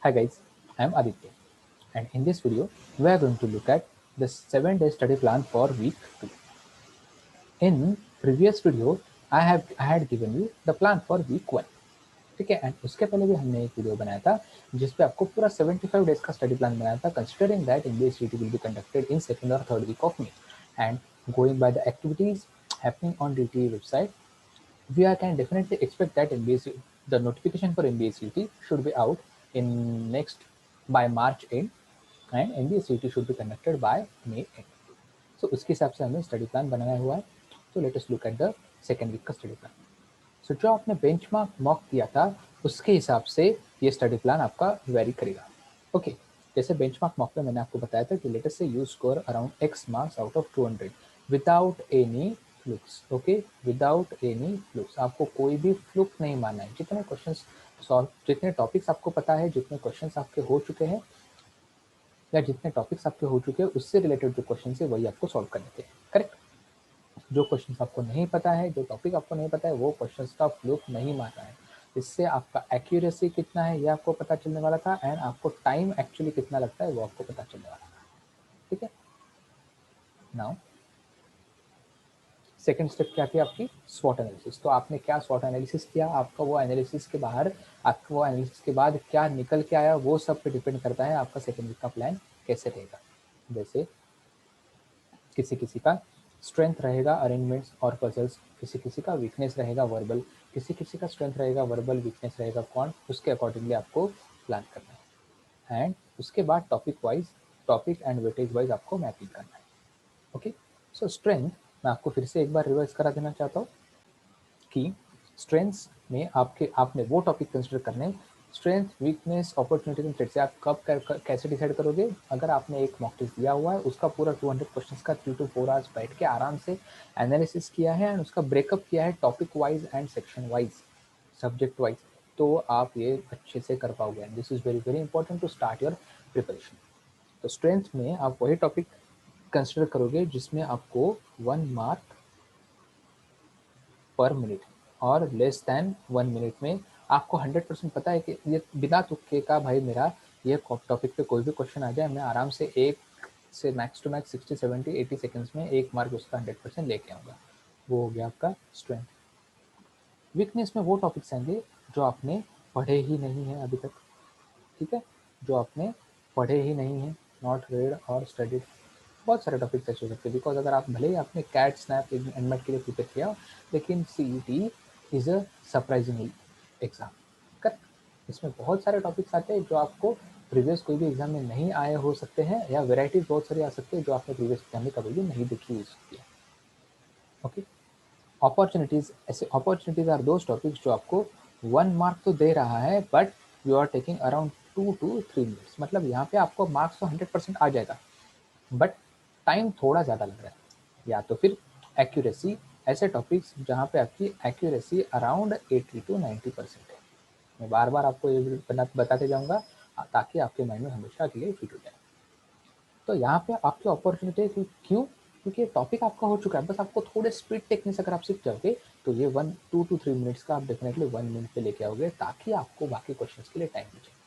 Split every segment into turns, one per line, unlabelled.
Hi guys, I am Aditya, and in this video we are going to look at the 7-day study plan for week 2. In previous video I had given you the plan for week 1. ठीक है, and उसके पहले भी हमने एक video बनाया था जिसपे आपको पूरा 75 डेज का स्टडी प्लान बनाया था, considering that MBA will be conducted in second or third week of May, and going by the activities happening on DTE website, we can definitely expect that the notification for MBA should be out in next by March end, and MBA should be conducted by May end. So उसके हिसाब से हमें study plan बनाया हुआ है. तो let us look at the second week का study plan. So जो आपने बेंचमार्क मॉक दिया था उसके हिसाब से ये स्टडी प्लान आपका वेरी करेगा. ओके, जैसे बेंचमार्क मॉक में मैंने आपको बताया था कि let us say you score around x marks out of 200 without any flukes. Okay, without any flukes, आपको कोई भी फ्लुक नहीं मानना है. जितने क्वेश्चंस सॉल्व, जितने टॉपिक्स आपको पता है, जितने क्वेश्चंस आपके हो चुके हैं या जितने टॉपिक्स आपके हो चुके हैं उससे रिलेटेड जो क्वेश्चन है वही आपको सॉल्व करने थे. करेक्ट. जो क्वेश्चंस आपको नहीं पता है, जो टॉपिक आपको नहीं पता है, वो क्वेश्चंस का फ्लूक नहीं मारना है. इससे आपका एक्यूरेसी कितना है ये आपको पता चलने वाला था, एंड आपको टाइम एक्चुअली कितना लगता है वो आपको पता चलने वाला था. ठीक है. नाउ सेकेंड स्टेप क्या थी आपकी? स्वॉट एनालिसिस. तो आपने क्या स्वॉट एनालिसिस किया, आपका वो एनालिसिस के बाहर, आपका वो एनालिसिस के बाद क्या निकल के आया, वो सब पे डिपेंड करता है आपका सेकेंड वीक का प्लान कैसे रहेगा. जैसे किसी किसी का स्ट्रेंथ रहेगा अरेंजमेंट्स और पजल्स, किसी किसी का वीकनेस रहेगा वर्बल, किसी किसी का स्ट्रेंथ रहेगा वर्बल, वीकनेस रहेगा क्वांट. उसके अकॉर्डिंगली आपको प्लान करना है. एंड उसके बाद topic wise, topic and weightage wise आपको मैपिंग करना है. ओके. सो स्ट्रेंथ मैं आपको फिर से एक बार रिवाइज करा देना चाहता हूँ कि स्ट्रेंथ्स में आपने वो टॉपिक कंसिडर करने. Strength, weakness, opportunities and threats आप कैसे डिसाइड करोगे? अगर आपने एक मॉक टेस्ट दिया हुआ है, उसका पूरा 200 क्वेश्चंस का 3 to 4 आवर्स बैठ के आराम से एनालिसिस किया है एंड उसका ब्रेकअप किया है topic wise and section wise, subject wise, तो आप ये अच्छे से कर पाओगे. This is very very important to start your preparation. तो स्ट्रेंथ में आप वही टॉपिक कंसिडर करोगे जिसमें आपको 1 मार्क पर मिनट और लेस देन 1 मिनट में आपको 100% पता है कि ये बिना तुक्के का भाई मेरा ये टॉपिक पे कोई भी क्वेश्चन आ जाए, मैं आराम से एक से मैक्स टू मैक्स 60 70 80 सेकंड्स में 1 मार्क उसका 100% लेके आऊँगा. वो हो गया आपका स्ट्रेंथ. वीकनेस में वो टॉपिक्स आएंगे जो आपने पढ़े ही नहीं है अभी तक. ठीक है, जो आपने पढ़े ही नहीं है, नॉट रेड और स्टडीड. बहुत सारे टॉपिक्स ऐसे हो सकते हैं, बिकॉज अगर आप भले ही आपने कैट स्नैप एनमेट के लिए प्रिपेयर किया हो, लेकिन CET is a surprising exam. Correct. इसमें बहुत सारे टॉपिक्स आते हैं जो आपको प्रीवियस कोई भी एग्जाम में नहीं आए हो सकते हैं, या वेराइटीज बहुत सारी आ सकती है जो आपने प्रीवियस एग्जाम में कभी भी नहीं देखी हो सकती है. ओके. अपॉर्चुनिटीज, ऐसे अपॉर्चुनिटीज आर दोज टॉपिक्स जो आपको 1 मार्क तो दे रहा है but you are taking around 2 to 3 minutes. मतलब यहाँ पे आपको मार्क्स तो 100% आ जाएगा बट टाइम थोड़ा ज़्यादा लग रहा है. या तो फिर एक्यूरेसी, ऐसे टॉपिक्स जहाँ पे आपकी एक्यूरेसी अराउंड 80 to 90% है. मैं बार बार आपको ये बताते जाऊँगा ताकि आपके माइंड में हमेशा के लिए फिट हो जाए. तो यहाँ पे आपकी अपॉर्चुनिटी क्यों? क्योंकि टॉपिक आपका हो चुका है, बस आपको थोड़े स्पीड टेक्निक अगर आप सीख जाओगे तो ये 2 to 3 मिनट्स का आप डेफिनेटली 1 मिनट पे लेके आओगे, ताकि आपको बाकी क्वेश्चंस के लिए टाइम बचे.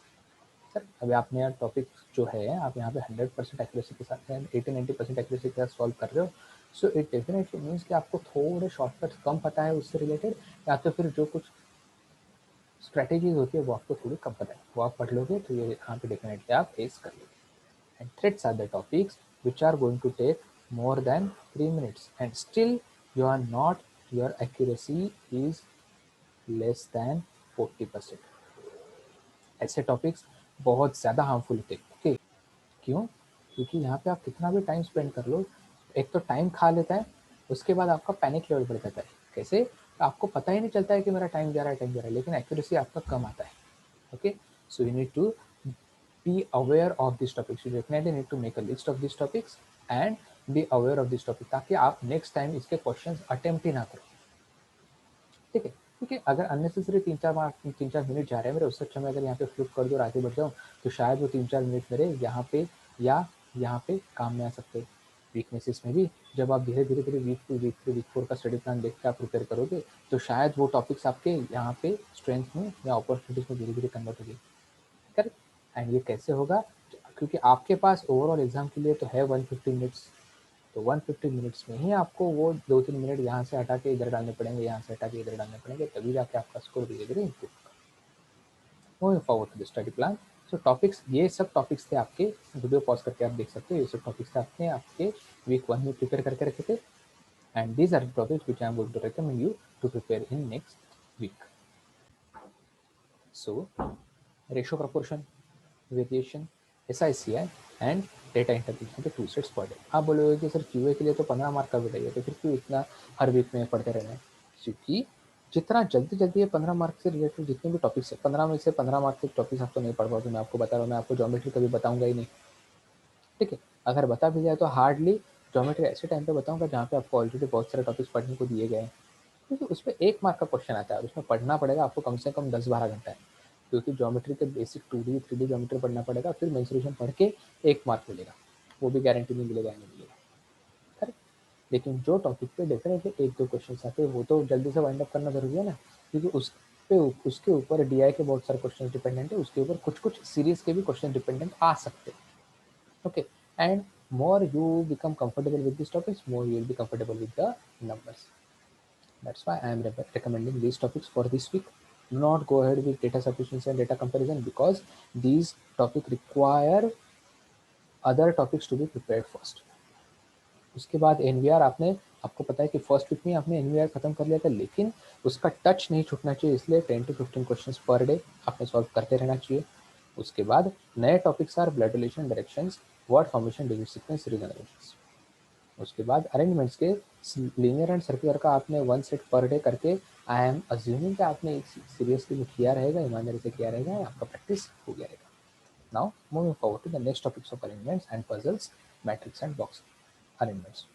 सर अभी आपने यार टॉपिक जो है आप यहाँ पे 100% एक्यूरेसी के साथ 80-90% एक्यूरेसी के साथ सॉल्व कर रहे हो. सो इट डेफिनेटली मीन्स कि आपको थोड़े शॉर्टकट्स कम पता है उससे रिलेटेड, या तो फिर जो कुछ स्ट्रेटेजीज होती है वो आपको थोड़ी कम पता है, वो आप पढ़ लोगे तो ये यहाँ पे डेफिनेटली आप फेस कर लोगे. And threats are the topics which are going to take more than 3 minutes, and still you are not, your accuracy is less than 40%. ऐसे टॉपिक्स बहुत ज़्यादा हार्मफुल होते हैं. ओके. क्यों? क्योंकि यहाँ पे आप कितना भी टाइम स्पेंड कर लो, एक तो टाइम खा लेता है, उसके बाद आपका पैनिक लेवल बढ़ जाता है. कैसे? तो आपको पता ही नहीं चलता है कि मेरा टाइम जा रहा है, टाइम जा रहा है, लेकिन एक्यूरेसी आपका कम आता है. Okay. So you need to be aware of these topics. You definitely need to make a list of these topics and be aware of this topic, ताकि आप नेक्स्ट टाइम इसके क्वेश्चंस अटेम्प्ट ही ना करो. ठीक है. क्योंकि अगर अननेसेसरी 3-4 मिनट जा रहे हैं मेरे, उससे अच्छा मैं अगर यहाँ पे फ्लिप कर दूँ और आगे बढ़ जाऊँ तो शायद वो 3-4 मिनट मेरे यहाँ पे या यहाँ पे काम में आ सकते हैं. वीकनेसेस में भी जब आप धीरे धीरे वीक 2 वीक 3 वीक 4 का स्टडी प्लान देख के आप प्रिपेयर करोगे तो शायद वो टॉपिक्स आपके यहाँ पे स्ट्रेंथ में या अपॉर्चुनिटीज में धीरे धीरे कन्वर्ट हो गए. करेक्ट. एंड ये कैसे होगा, क्योंकि आपके पास ओवरऑल एग्जाम के लिए तो है 150 मिनट्स, तो 150 मिनट्स में ही आपको वो 2-3 मिनट यहाँ से हटा के इधर डालने पड़ेंगे, यहाँ से हटा के इधर डालने पड़ेंगे, तभी जाके आपका स्कोर धीरे धीरे इम्प्रूव होगा। Moving forward to the study plan. So topics, ये सब टॉपिक्स थे आपके, वीडियो पॉज करके आप देख सकते हो, ये सब टॉपिक्स आपने आपके वीक 1 में प्रिपेयर करके रखे थे, and these are the topics which I am going to recommend you to prepare in next week. So ratio proportion, variation, SICI and data interpretation के 2 सेट्स पर डे। आप बोलोगे कि सर क्यूए के लिए तो 15 मार्क का बताइए, तो फिर क्यों इतना हर वीक में पढ़ते रहना है? क्योंकि जितना जल्दी जल्दी ये 15 मार्क से रिलेटेड जितने भी टॉपिक्स है, 15 में से 15 मार्क के टॉपिक्स आप तो नहीं पढ़ पाओगे, मैं आपको बता रहा हूँ, मैं आपको ज्योमेट्री कभी बताऊंगा ही नहीं, ठीक है। अगर बता भी जाए तो हार्डली ज्योमेट्री ऐसे टाइम पे बताऊंगा जहाँ पे आपको ऑलरेडी बहुत सारे टॉपिक्स पढ़ने को दिए गए हैं, क्योंकि उस पर 1 मार्क का क्वेश्चन आता है, उसमें पढ़ना पड़ेगा आपको कम से कम 10-12 घंटा है, क्योंकि ज्योमेट्री के बेसिक 2D 3D ज्योमेट्री पढ़ना पड़ेगा, फिर मेंसुरेशन पढ़ के 1 मार्क मिलेगा, वो भी गारंटी नहीं मिलेगा, नहीं मिलेगा, करेक्ट। लेकिन जो टॉपिक पे डेफिनेटली 1-2 क्वेश्चन आते हैं वो तो जल्दी से वाइंड अप करना जरूरी है ना, क्योंकि उसके ऊपर DI के बहुत सारे क्वेश्चन डिपेंडेंट है, उसके ऊपर कुछ कुछ सीरीज के भी क्वेश्चन डिपेंडेंट आ सकते हैं, okay. And more you become comfortable with these topics, more you will be comfortable with the numbers. That's why I am recommending these topics for this week. Do not go ahead with data sufficiency and data comparison, because these topics require other topics to be prepared first. उसके बाद NVR आपको पता है कि first week में आपने NVR खत्म कर लिया था, लेकिन उसका टच नहीं छूटना चाहिए, इसलिए 10 to 15 क्वेश्चंस पर डे आपने सॉल्व करते रहना चाहिए। उसके बाद नए topics are blood relation, directions, word formation, digit sequence, regenerations. उसके बाद अरेंजमेंट्स के लीनियर एंड सर्कुलर का आपने 1 सेट पर डे करके, आई एम अज्यूमिंग कि आपने सीरियसली किया रहेगा, ईमानदारी से किया रहेगा, आपका प्रैक्टिस हो गया रहेगा। Now moving forward to the next topics of arrangements and puzzles, matrix and box arrangements.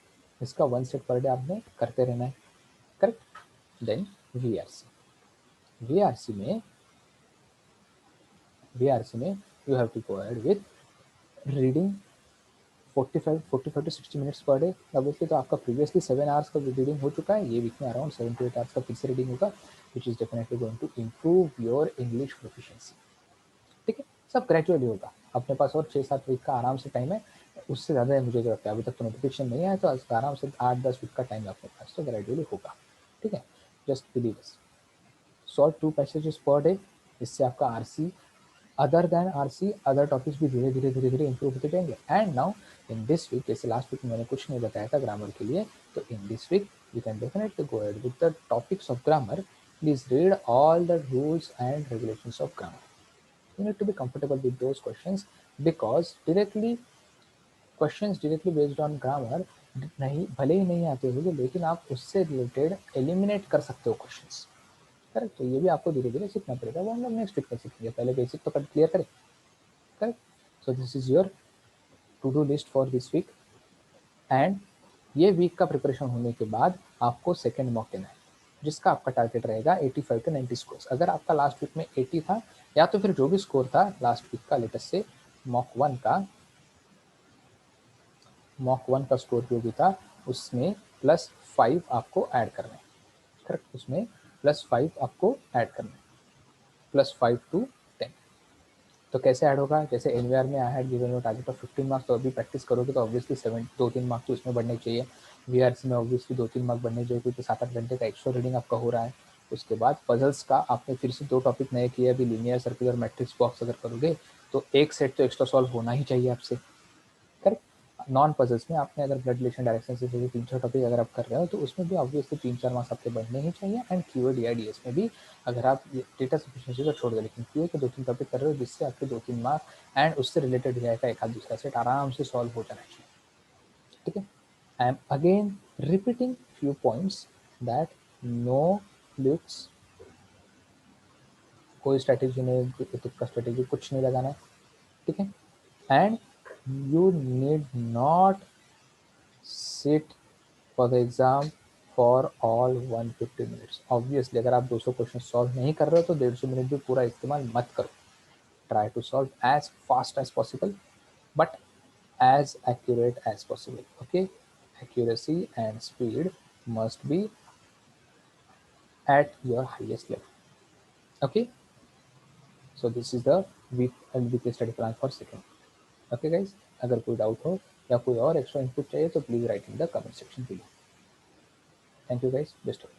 इसका 1 सेट पर डे आपने करते रहना है, करेक्ट। देन VRC, VRC में you have to go ahead with reading 45 to 60 minutes per day. Obviously तो आपका previously 7 hours का reading हो चुका है, ये वीक में अराउंड 7 to 8 आवर्स का फिर से रीडिंग होगा, which is definitely going to improve your English proficiency, ठीक है। सब ग्रेजुअली होगा, अपने पास और 6-7 वीक का आराम से टाइम है, उससे ज़्यादा है मुझे जो लगता है, अभी तक तो नोटिफिकेशन नहीं आया, तो आराम से 8-10 वीक का टाइम है अपने पास, तो ग्रेजुअली होगा, ठीक है। Just believe us. Solve 2 passages per day, इससे आपका RC, other than RC other topics भी धीरे धीरे इंप्रूव होते जाएंगे। And now in this week, जैसे लास्ट वीक मैंने कुछ नहीं बताया था ग्रामर के लिए, तो in this week you can definitely go ahead with the topics of grammar. Please read all the rules and regulations of grammar, you need to be comfortable with those questions, because questions directly based on grammar नहीं, भले ही नहीं आते होंगे, लेकिन आप उससे related eliminate कर सकते हो क्वेश्चंस, करेक्ट। तो ये भी आपको धीरे धीरे सीखना पड़ेगा, वो हम लोग नेक्स्ट वीक में सीखेंगे, पहले बेसिक तो क्लियर करें, correct. So this is your to do list for this week, and ये वीक का प्रिपरेशन होने के बाद आपको सेकेंड मॉक देना है, जिसका आपका टारगेट रहेगा 85 to 90 स्कोर्स। अगर आपका लास्ट वीक में 80 था, या तो फिर जो भी स्कोर था लास्ट वीक का लेटेस्ट से मॉक वन का स्कोर जो भी था, उसमें +5 आपको ऐड करना है, करेक्ट। उसमें +5 आपको ऐड करना है, +5 to 10। तो कैसे ऐड होगा, जैसे एनवीआर में I had given your target of 15 marks, तो अभी प्रैक्टिस करोगे तो ऑब्वियसली 2-3 मार्क्स तो इसमें बढ़ने चाहिए। वीआरसी में ऑब्वियसली 2-3 मार्क बढ़ने चाहिए, क्योंकि 7-8 घंटे का एक्स्ट्रा रीडिंग आपका हो रहा है। उसके बाद पजल्स का आपने फिर से 2 टॉपिक नए किए, अभी लीनियर सर्कुलर मैट्रिक्स बॉक्स अगर करोगे तो एक सेट तो एक्स्ट्रा सॉल्व होना ही चाहिए आपसे, करेक्ट। नॉन पजल्स में आपने अगर ब्लड रिलेशन डायरेक्शन से 3-4 टॉपिक अगर आप कर रहे हो, तो उसमें भी ऑब्वियसली 3-4 मार्क्स आपके बढ़ने ही चाहिए। एंड क्यूए DIDS में भी अगर आप डेटा सफिशिएंसी को छोड़ दे, लेकिन क्यूए के 2-3 टॉपिक कर रहे हो, जिससे आपके 2-3 मार्क एंड उससे रिलेटेड DI का एक आध दूसरा सेट आराम से सॉल्व हो जाना चाहिए, ठीक है। I am again repeating few points that no flukes, कोई स्ट्रेटेजी नहीं, तुक्का स्ट्रेटेजी कुछ नहीं लगाना है, ठीक है। And you need not sit for the exam for all 150 minutes। Obviously अगर आप 200 क्वेश्चन सॉल्व नहीं कर रहे हो तो 150 मिनट भी पूरा इस्तेमाल मत करो। Try to solve as fast as possible, but as accurate as possible, okay। Accuracy and speed must be at your highest level, okay। So this is the weekly study plan for second. Okay guys, अगर कोई doubt हो या कोई और extra input चाहिए तो please right in the comment section below. Thank you guys, best of